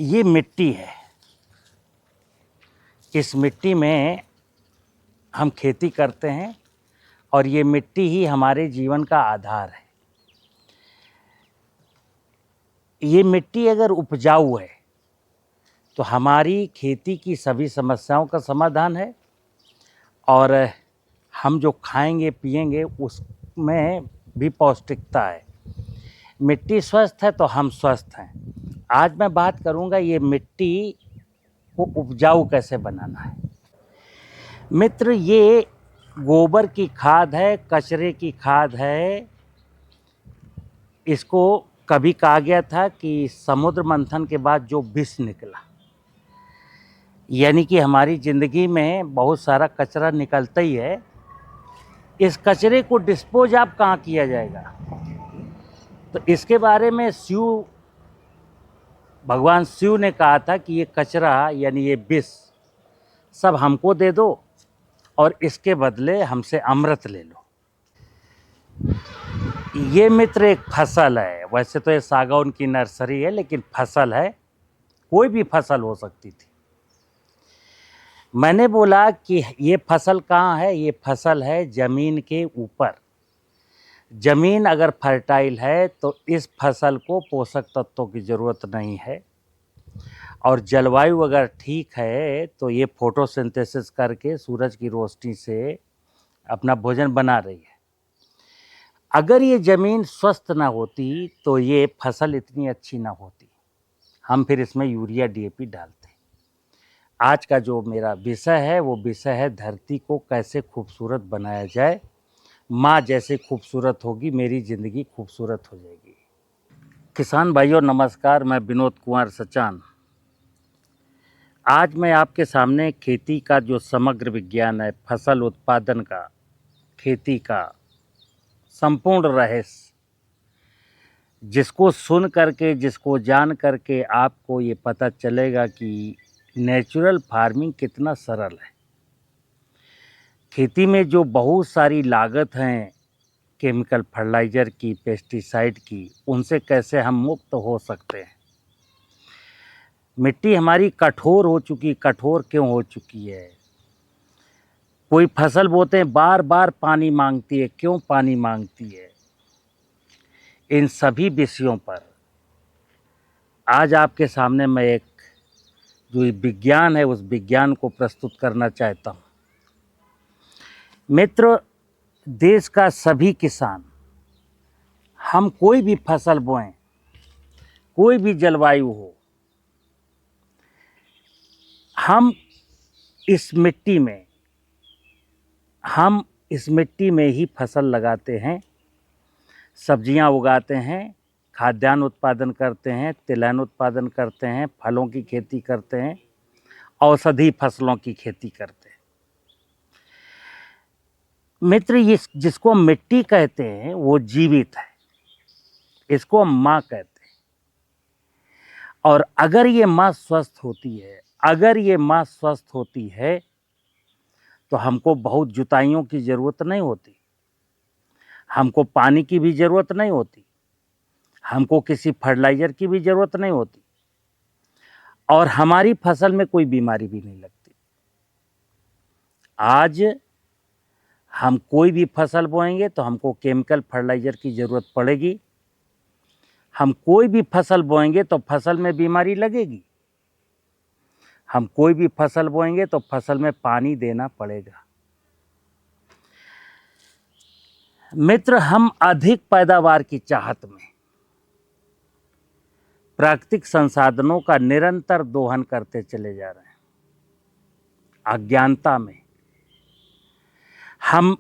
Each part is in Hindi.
ये मिट्टी है। इस मिट्टी में हम खेती करते हैं और ये मिट्टी ही हमारे जीवन का आधार है। ये मिट्टी अगर उपजाऊ है तो हमारी खेती की सभी समस्याओं का समाधान है और हम जो खाएंगे पिएंगे उसमें भी पौष्टिकता है। मिट्टी स्वस्थ है तो हम स्वस्थ हैं। आज मैं बात करूंगा ये मिट्टी को उपजाऊ कैसे बनाना है। मित्र, ये गोबर की खाद है, कचरे की खाद है। इसको कभी कहा गया था कि समुद्र मंथन के बाद जो विष निकला, यानी कि हमारी ज़िंदगी में बहुत सारा कचरा निकलता ही है। इस कचरे को डिस्पोज आप कहाँ किया जाएगा, तो इसके बारे में भगवान शिव ने कहा था कि ये कचरा यानी ये विष सब हमको दे दो और इसके बदले हमसे अमृत ले लो। ये मित्र एक फसल है। वैसे तो ये सागौन की नर्सरी है, लेकिन फसल है, कोई भी फसल हो सकती थी। मैंने बोला कि ये फसल कहाँ है। ये फसल है ज़मीन के ऊपर। ज़मीन अगर फर्टाइल है तो इस फसल को पोषक तत्वों की ज़रूरत नहीं है, और जलवायु अगर ठीक है तो ये फोटोसिंथेसिस करके सूरज की रोशनी से अपना भोजन बना रही है। अगर ये ज़मीन स्वस्थ ना होती तो ये फसल इतनी अच्छी ना होती। हम फिर इसमें यूरिया डीएपी डालते। आज का जो मेरा विषय है वो विषय है धरती को कैसे खूबसूरत बनाया जाए। माँ जैसे खूबसूरत होगी मेरी ज़िंदगी खूबसूरत हो जाएगी। किसान भाइयों नमस्कार, मैं विनोद कुमार सचान। आज मैं आपके सामने खेती का जो समग्र विज्ञान है, फसल उत्पादन का, खेती का संपूर्ण रहस्य, जिसको सुन करके, जिसको जान करके आपको ये पता चलेगा कि नेचुरल फार्मिंग कितना सरल है। खेती में जो बहुत सारी लागत हैं केमिकल फर्टिलाइज़र की, पेस्टिसाइड की, उनसे कैसे हम मुक्त हो सकते हैं। मिट्टी हमारी कठोर हो चुकी। कठोर क्यों हो चुकी है? कोई फसल बोते हैं, बार बार पानी मांगती है। क्यों पानी मांगती है? इन सभी विषयों पर आज आपके सामने मैं एक जो विज्ञान है उस विज्ञान को प्रस्तुत करना चाहता हूँ। मित्र, देश का सभी किसान, हम कोई भी फसल बोएं, कोई भी जलवायु हो, हम इस मिट्टी में ही फसल लगाते हैं, सब्जियां उगाते हैं, खाद्यान्न उत्पादन करते हैं, तिलहन उत्पादन करते हैं, फलों की खेती करते हैं, औषधि फसलों की खेती करते हैं। मित्र, ये जिसको हम मिट्टी कहते हैं वो जीवित है। इसको हम माँ कहते हैं। और अगर ये माँ स्वस्थ होती है, तो हमको बहुत जुताइयों की ज़रूरत नहीं होती, हमको पानी की भी ज़रूरत नहीं होती, हमको किसी फर्टिलाइज़र की भी ज़रूरत नहीं होती, और हमारी फसल में कोई बीमारी भी नहीं लगती। आज हम कोई भी फसल बोएंगे तो हमको केमिकल फर्टिलाइज़र की ज़रूरत पड़ेगी। हम कोई भी फसल बोएंगे तो फसल में बीमारी लगेगी। हम कोई भी फसल बोएंगे तो फसल में पानी देना पड़ेगा। मित्र, हम अधिक पैदावार की चाहत में प्राकृतिक संसाधनों का निरंतर दोहन करते चले जा रहे हैं। अज्ञानता में हम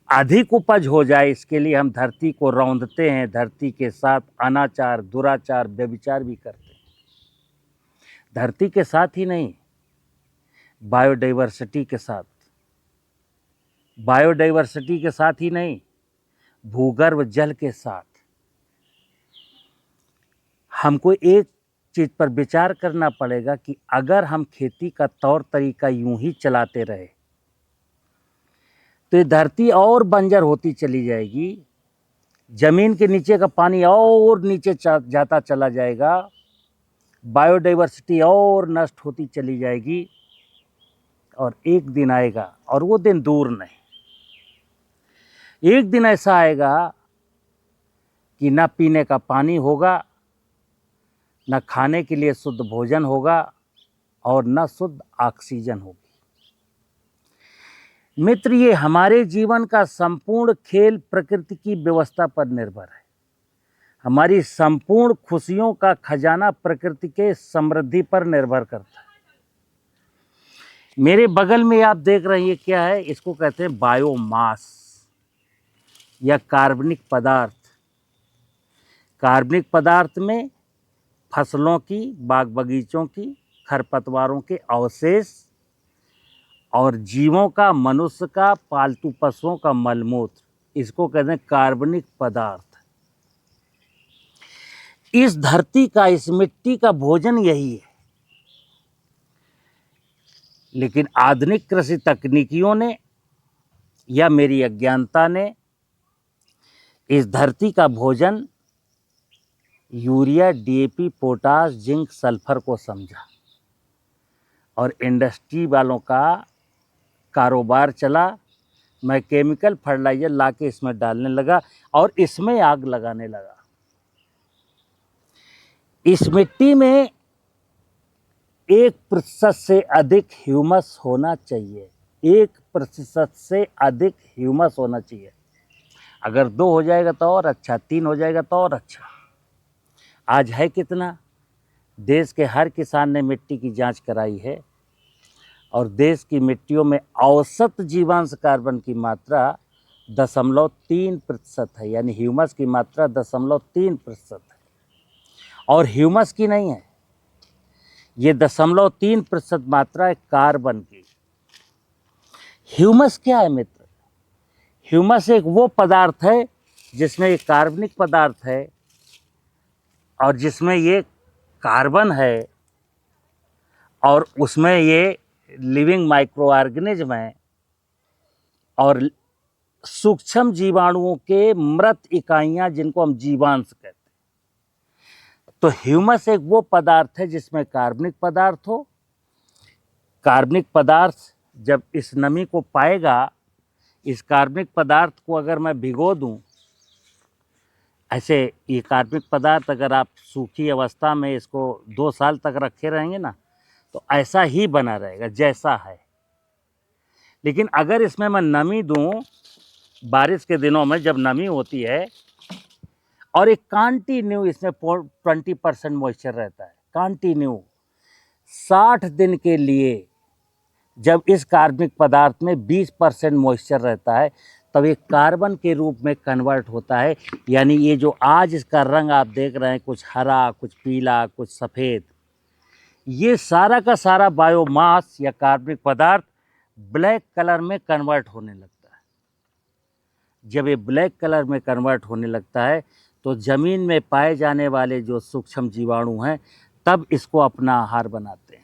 अधिक उपज हो जाए इसके लिए हम धरती को रौंदते हैं, धरती के साथ अनाचार, दुराचार, व्यभिचार भी करते हैं। धरती के साथ ही नहीं, बायोडाइवर्सिटी के साथ ही नहीं, भूगर्भ जल के साथ। हमको एक चीज़ पर विचार करना पड़ेगा कि अगर हम खेती का तौर तरीका यूं ही चलाते रहे तो ये धरती और बंजर होती चली जाएगी। ज़मीन के नीचे का पानी और नीचे जाता चला जाएगा। बायोडाइवर्सिटी और नष्ट होती चली जाएगी। और एक दिन आएगा, और वो दिन दूर नहीं, एक दिन ऐसा आएगा कि ना पीने का पानी होगा, न खाने के लिए शुद्ध भोजन होगा, और न शुद्ध ऑक्सीजन होगी। मित्र, ये हमारे जीवन का संपूर्ण खेल प्रकृति की व्यवस्था पर निर्भर है। हमारी संपूर्ण खुशियों का खजाना प्रकृति के समृद्धि पर निर्भर करता है। मेरे बगल में आप देख रहे हैं ये क्या है? इसको कहते हैं बायोमास या कार्बनिक पदार्थ। कार्बनिक पदार्थ में फसलों की, बाग बगीचों की, खरपतवारों के अवशेष और जीवों का, मनुष्य का, पालतू पशुओं का मलमूत्र, इसको कहते हैं कार्बनिक पदार्थ। इस धरती का, इस मिट्टी का भोजन यही है। लेकिन आधुनिक कृषि तकनीकियों ने या मेरी अज्ञानता ने इस धरती का भोजन urea, DAP, potash, zinc, sulphur को समझा, और इंडस्ट्री वालों का कारोबार चला। मैं केमिकल फर्टिलाइजर लाके इसमें डालने लगा और इसमें आग लगाने लगा। इस मिट्टी में 1% से अधिक ह्यूमस होना चाहिए। 1% से अधिक ह्यूमस होना चाहिए। अगर 2 हो जाएगा तो और अच्छा, 3 हो जाएगा तो और अच्छा। आज है कितना? देश के हर किसान ने मिट्टी की जांच कराई है, और देश की मिट्टियों में औसत जीवांश कार्बन की मात्रा 0.3% है, यानी ह्यूमस की मात्रा 0.3% है। और ह्यूमस की नहीं है, ये 0.3% मात्रा है कार्बन की। ह्यूमस क्या है मित्र? ह्यूमस एक वो पदार्थ है जिसमें ये कार्बनिक पदार्थ है, और जिसमें ये कार्बन है, और उसमें ये लिविंग माइक्रो ऑर्गेनिज्म है, और सूक्ष्म जीवाणुओं के मृत इकाइयां जिनको हम जीवांश कहते हैं। तो ह्यूमस एक वो पदार्थ है जिसमें कार्बनिक पदार्थ हो। कार्बनिक पदार्थ जब इस नमी को पाएगा, इस कार्बनिक पदार्थ को अगर मैं भिगो दूं, ऐसे ये कार्बनिक पदार्थ अगर आप सूखी अवस्था में इसको 2 साल तक रखे रहेंगे ना, तो ऐसा ही बना रहेगा जैसा है। लेकिन अगर इसमें मैं नमी दूं, बारिश के दिनों में जब नमी होती है और एक कंटिन्यू इसमें 20% मॉइस्चर रहता है, कंटिन्यू 60 दिन के लिए जब इस कार्बनिक पदार्थ में 20% मॉइस्चर रहता है, तब ये कार्बन के रूप में कन्वर्ट होता है। यानी ये जो आज इसका रंग आप देख रहे हैं, कुछ हरा, कुछ पीला, कुछ सफ़ेद, ये सारा का सारा बायोमास या कार्बनिक पदार्थ ब्लैक कलर में कन्वर्ट होने लगता है। जब ये ब्लैक कलर में कन्वर्ट होने लगता है तो ज़मीन में पाए जाने वाले जो सूक्ष्म जीवाणु हैं तब इसको अपना आहार बनाते हैं।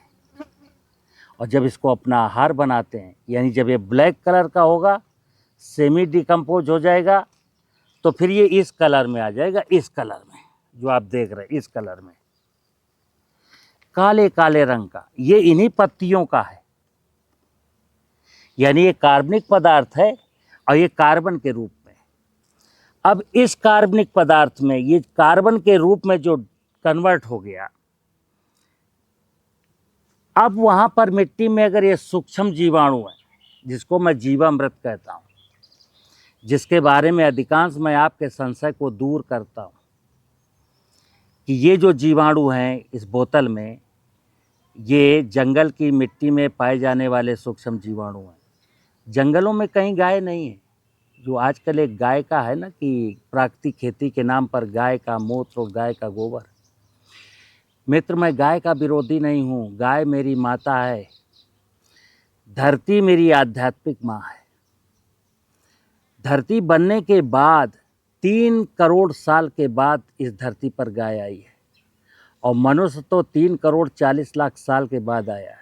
और जब इसको अपना आहार बनाते हैं, यानी जब ये ब्लैक कलर का होगा, सेमी डिकम्पोज हो जाएगा, तो फिर ये इस कलर में आ जाएगा, इस कलर में जो आप देख रहे हैं, इस कलर में काले काले रंग का। ये इन्हीं पत्तियों का है। यानी ये कार्बनिक पदार्थ है और ये कार्बन के रूप में। अब इस कार्बनिक पदार्थ में ये कार्बन के रूप में जो कन्वर्ट हो गया, अब वहां पर मिट्टी में अगर ये सूक्ष्म जीवाणु है, जिसको मैं जीवामृत कहता हूं, जिसके बारे में अधिकांश मैं आपके संशय को दूर करता हूं कि ये जो जीवाणु हैं इस बोतल में, ये जंगल की मिट्टी में पाए जाने वाले सूक्ष्म जीवाणु हैं। जंगलों में कहीं गाय नहीं है। जो आजकल एक गाय का है ना कि प्राकृतिक खेती के नाम पर गाय का मूत्र और गाय का गोबर। मित्र, मैं गाय का विरोधी नहीं हूँ। गाय मेरी माता है। धरती मेरी आध्यात्मिक माँ है। धरती बनने के बाद 3 करोड़ साल के बाद इस धरती पर गाय आई है, और मनुष्य तो 3 करोड़ 40 लाख साल के बाद आया है।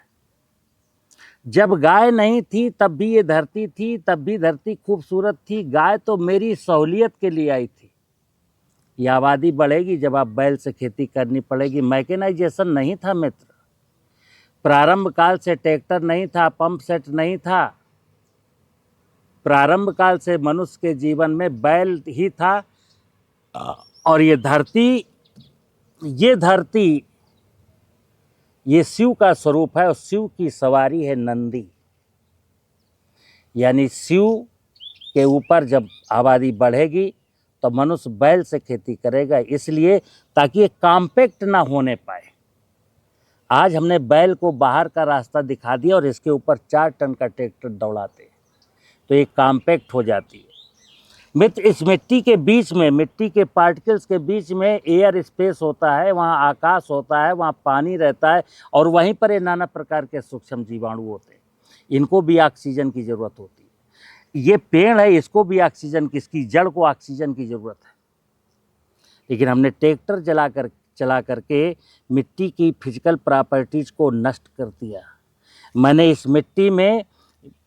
जब गाय नहीं थी तब भी ये धरती थी, तब भी धरती खूबसूरत थी। गाय तो मेरी सहूलियत के लिए आई थी। ये आबादी बढ़ेगी जब आप बैल से खेती करनी पड़ेगी। मैकेनाइजेशन नहीं था मित्र, प्रारंभ काल से ट्रैक्टर नहीं था, पंप सेट नहीं था, प्रारंभ काल से मनुष्य के जीवन में बैल ही था। और ये धरती ये शिव का स्वरूप है और शिव की सवारी है नंदी। यानी शिव के ऊपर जब आबादी बढ़ेगी तो मनुष्य बैल से खेती करेगा, इसलिए ताकि ये कॉम्पैक्ट ना होने पाए। आज हमने बैल को बाहर का रास्ता दिखा दिया और इसके ऊपर 4 टन का ट्रैक्टर दौड़ाते हैं तो ये कॉम्पैक्ट हो जाती है। मित्र, इस मिट्टी के बीच में, मिट्टी के पार्टिकल्स के बीच में एयर स्पेस होता है, वहाँ आकाश होता है, वहाँ पानी रहता है और वहीं पर ये नाना प्रकार के सूक्ष्म जीवाणु होते हैं। इनको भी ऑक्सीजन की ज़रूरत होती है। ये पेड़ है, इसको भी ऑक्सीजन की, इसकी जड़ को ऑक्सीजन की ज़रूरत है। लेकिन हमने ट्रैक्टर चला करके मिट्टी की फिजिकल प्रॉपर्टीज़ को नष्ट कर दिया। मैंने इस मिट्टी में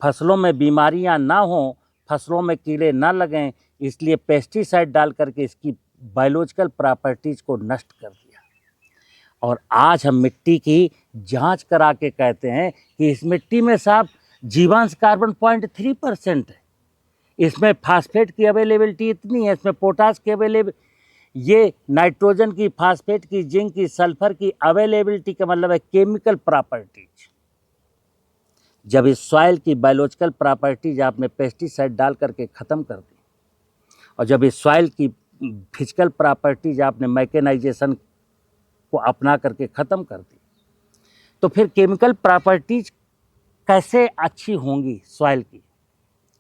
फसलों में बीमारियां ना हों, फसलों में कीड़े ना लगें, इसलिए पेस्टिसाइड डाल करके इसकी बायोलॉजिकल प्रॉपर्टीज़ को नष्ट कर दिया। और आज हम मिट्टी की जांच करा के कहते हैं कि इस मिट्टी में साहब जीवांश कार्बन 0.3% है, इसमें फास्फेट की अवेलेबिलिटी इतनी है, इसमें पोटास की अवेलेबिलिटी, ये नाइट्रोजन की, फास्फेट की, जिंक की, सल्फर की अवेलेबिलिटी का मतलब है केमिकल प्रॉपर्टीज। जब इस सॉइल की बायोलॉजिकल प्रॉपर्टीज आपने पेस्टिसाइड डाल करके ख़त्म कर दी और जब इस सॉइल की फिजिकल प्रॉपर्टीज आपने मैकेनाइजेशन को अपना करके ख़त्म कर दी, तो फिर केमिकल प्रॉपर्टीज कैसे अच्छी होंगी सॉइल की?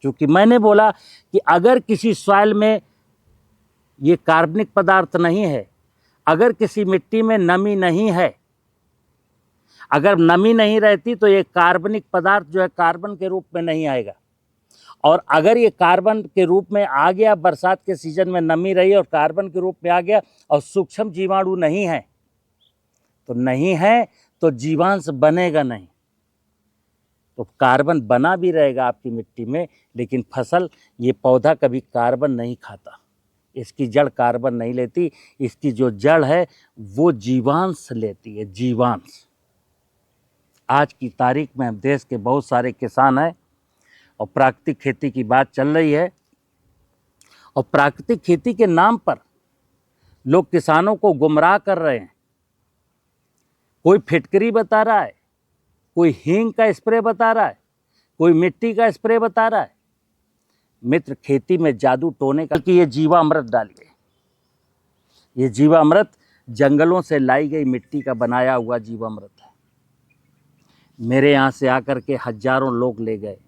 क्योंकि मैंने बोला कि अगर किसी सॉइल में ये कार्बनिक पदार्थ नहीं है, अगर किसी मिट्टी में नमी नहीं है, अगर नमी नहीं रहती तो ये कार्बनिक पदार्थ जो है कार्बन के रूप में नहीं आएगा। और अगर ये कार्बन के रूप में आ गया, बरसात के सीजन में नमी रही और कार्बन के रूप में आ गया और सूक्ष्म जीवाणु नहीं है तो जीवांश बनेगा नहीं। तो कार्बन बना भी रहेगा आपकी मिट्टी में, लेकिन फसल, ये पौधा कभी कार्बन नहीं खाता, इसकी जड़ कार्बन नहीं लेती, इसकी जो जड़ है वो जीवांश लेती है, जीवांश। आज की तारीख में हम देश के बहुत सारे किसान हैं और प्राकृतिक खेती की बात चल रही है और प्राकृतिक खेती के नाम पर लोग किसानों को गुमराह कर रहे हैं। कोई फिटकरी बता रहा है, कोई हींग का स्प्रे बता रहा है, कोई मिट्टी का स्प्रे बता रहा है। मित्र, खेती में जादू टोने का कि ये जीवामृत डालिए। ये जीवामृत जंगलों से लाई गई मिट्टी का बनाया हुआ जीवामृत है। मेरे यहाँ से आकर के हजारों लोग ले गए।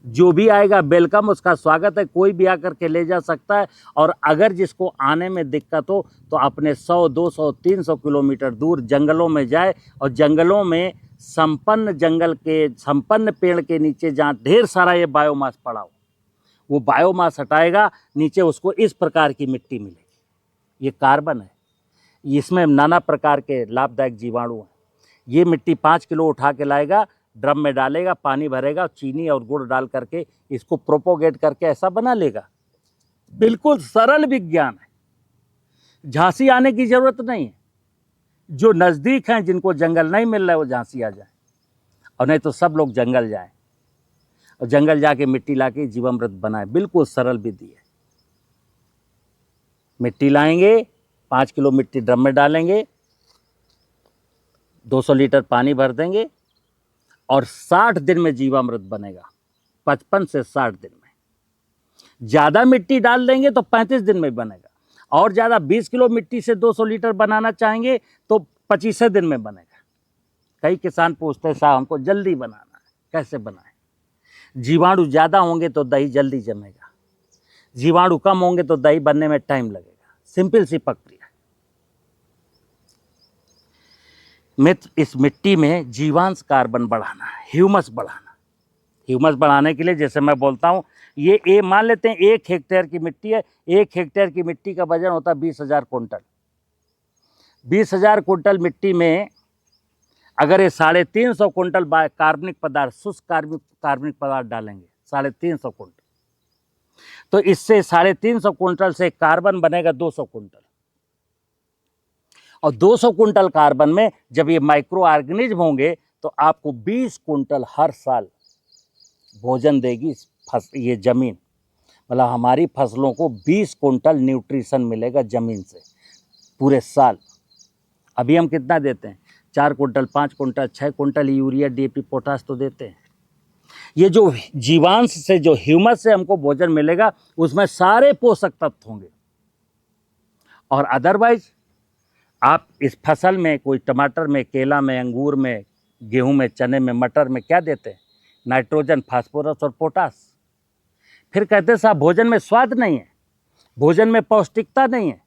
जो भी आएगा वेलकम, उसका स्वागत है, कोई भी आकर के ले जा सकता है। और अगर जिसको आने में दिक्कत हो तो अपने 100, 200, 300 किलोमीटर दूर जंगलों में जाए और जंगलों में संपन्न पेड़ के नीचे जहाँ ढेर सारा ये बायोमास पड़ा हो, वो बायोमास हटाएगा, नीचे उसको इस प्रकार की मिट्टी मिलेगी। ये कार्बन है, इसमें नाना प्रकार के लाभदायक जीवाणु हैं। ये मिट्टी 5 किलो उठा के लाएगा, ड्रम में डालेगा, पानी भरेगा, चीनी और गुड़ डाल करके इसको प्रोपोगेट करके ऐसा बना लेगा। बिल्कुल सरल विज्ञान है, झांसी आने की जरूरत नहीं है। जो नज़दीक हैं, जिनको जंगल नहीं मिल रहा है, वो झांसी आ जाए, और नहीं तो सब लोग जंगल जाएं और जंगल जाके मिट्टी लाके जीवामृत बनाए। बिल्कुल सरल विधि है। मिट्टी लाएंगे, 5 किलो मिट्टी ड्रम में डालेंगे, 200 लीटर पानी भर देंगे और 60 दिन में जीवामृत बनेगा। 55 से 60 दिन में। ज़्यादा मिट्टी डाल देंगे तो 35 दिन में बनेगा, और ज़्यादा 20 किलो मिट्टी से 200 लीटर बनाना चाहेंगे तो 25 दिन में बनेगा। कई किसान पूछते हैं साहब हमको जल्दी बनाना है, कैसे बनाएं? जीवाणु ज़्यादा होंगे तो दही जल्दी जमेगा, जीवाणु कम होंगे तो दही बनने में टाइम लगेगा। सिंपल सी प्रक्रिया। मित्र, इस मिट्टी में जीवांश कार्बन बढ़ाना है, ह्यूमस बढ़ाना। ह्यूमस बढ़ाने के लिए जैसे मैं बोलता हूँ, ये मान लेते हैं 1 हेक्टेयर की मिट्टी है। 1 हेक्टेयर की मिट्टी का वजन होता है 20,000 कुंटल। 20,000 कुंटल मिट्टी में अगर ये 350 कुंटल कार्बनिक पदार्थ, शुष्क कार्बनिक पदार्थ डालेंगे, 350 कुंटल, तो इससे 350 कुंटल से कार्बन बनेगा 200 कुंटल, और 200 कुंटल कार्बन में जब ये माइक्रो ऑर्गेनिज्म होंगे तो आपको 20 कुंटल हर साल भोजन देगी ये जमीन। मतलब हमारी फसलों को 20 कुंटल न्यूट्रिशन मिलेगा जमीन से पूरे साल। अभी हम कितना देते हैं? 4 quintal, 5 quintal, 6 quintal urea, DAP, potash तो देते हैं। ये जो जीवांश से, जो ह्यूमस से हमको भोजन मिलेगा, उसमें सारे पोषक तत्व होंगे। और अदरवाइज आप इस फसल में, कोई टमाटर में, केला में, अंगूर में, गेहूं में, चने में, मटर में क्या देते हैं? नाइट्रोजन, फास्फोरस और पोटाश। फिर कहते हैं साहब भोजन में स्वाद नहीं है, भोजन में पौष्टिकता नहीं है।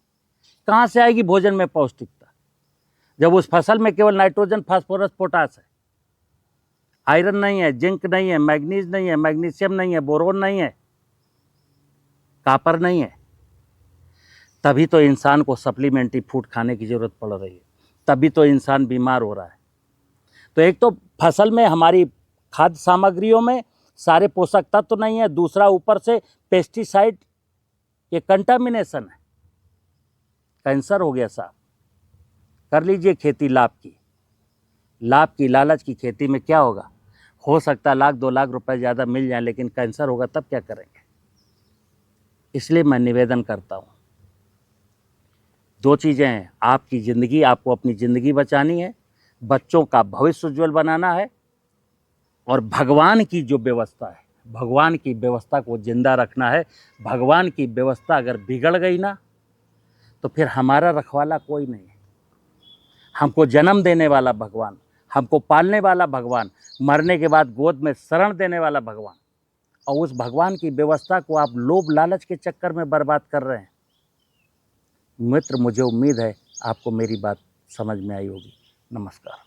कहाँ से आएगी भोजन में पौष्टिकता जब उस फसल में केवल नाइट्रोजन, फास्फोरस, पोटाश है? आयरन नहीं है, जिंक नहीं है, मैग्नीज नहीं है, मैग्नीशियम नहीं है, बोरोन नहीं है, कॉपर नहीं है। तभी तो इंसान को सप्लीमेंट्री फूड खाने की ज़रूरत पड़ रही है, तभी तो इंसान बीमार हो रहा है। तो एक तो फसल में, हमारी खाद्य सामग्रियों में सारे पोषक तत्व तो नहीं है, दूसरा ऊपर से पेस्टिसाइड ये कंटामिनेशन है। कैंसर हो गया साहब। कर लीजिए खेती लाभ की, लालच की खेती में क्या होगा? हो सकता है 1-2 लाख रुपए ज़्यादा मिल जाए, लेकिन कैंसर होगा तब क्या करेंगे? इसलिए मैं निवेदन करता हूँ, 2 चीज़ें हैं, आपकी ज़िंदगी, आपको अपनी ज़िंदगी बचानी है, बच्चों का भविष्य उज्ज्वल बनाना है, और भगवान की जो व्यवस्था है, भगवान की व्यवस्था को जिंदा रखना है। भगवान की व्यवस्था अगर बिगड़ गई ना, तो फिर हमारा रखवाला कोई नहीं है। हमको जन्म देने वाला भगवान, हमको पालने वाला भगवान, मरने के बाद गोद में शरण देने वाला भगवान, और उस भगवान की व्यवस्था को आप लोभ लालच के चक्कर में बर्बाद कर रहे हैं। मित्र, मुझे उम्मीद है आपको मेरी बात समझ में आई होगी। नमस्कार।